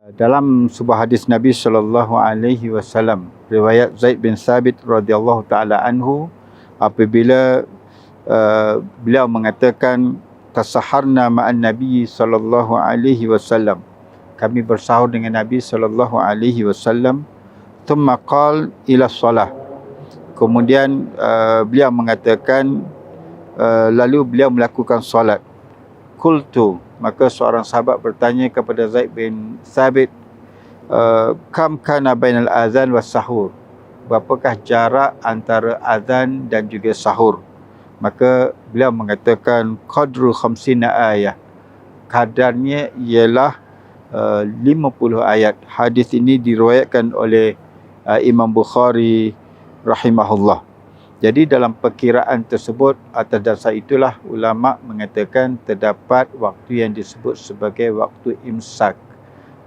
Dalam sebuah hadis Nabi SAW, riwayat Zaid bin Thabit radhiyallahu taala anhu, apabila beliau mengatakan tasaharna ma'an Nabi SAW, kami bersahur dengan Nabi SAW, thumma qal ila salah, kemudian beliau mengatakan lalu beliau melakukan solat. Qultu, maka seorang sahabat bertanya kepada Zaid bin Thabit, kam kana bainal azan was sahur, berapakah jarak antara azan dan juga sahur? Maka beliau mengatakan qadru 50 ayat, kadarnya ialah 50 ayat. Hadis ini diriwayatkan oleh Imam Bukhari rahimahullah. Jadi dalam perkiraan tersebut, atas dasar itulah ulama mengatakan terdapat waktu yang disebut sebagai waktu imsak,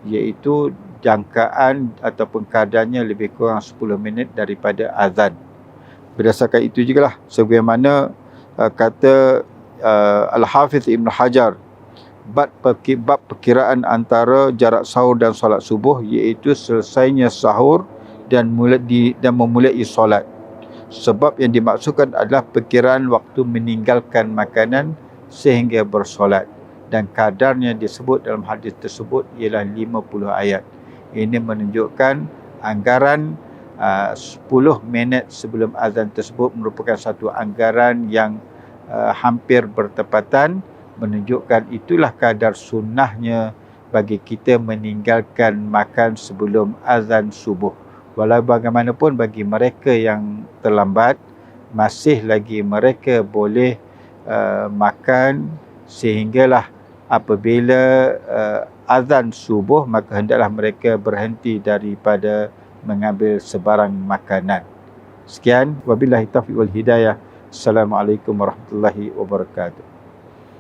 iaitu jangkaan ataupun kadarnya lebih kurang 10 minit daripada azan. Berdasarkan itu jugalah sebagaimana kata Al-Hafiz Ibn Hajar, bab perkiraan antara jarak sahur dan solat subuh, iaitu selesainya sahur dan memulai solat. Sebab yang dimaksudkan adalah perkiraan waktu meninggalkan makanan sehingga bersolat, dan kadarnya disebut dalam hadis tersebut ialah 50 ayat. Ini menunjukkan anggaran 10 minit sebelum azan tersebut merupakan satu anggaran yang hampir bertepatan, menunjukkan itulah kadar sunnahnya bagi kita meninggalkan makan sebelum azan subuh. Walau bagaimanapun, bagi mereka yang terlambat, masih lagi mereka boleh makan sehinggalah apabila azan subuh, maka hendaklah mereka berhenti daripada mengambil sebarang makanan. Sekian, wabillahi taufiq wal hidayah. Assalamualaikum warahmatullahi wabarakatuh.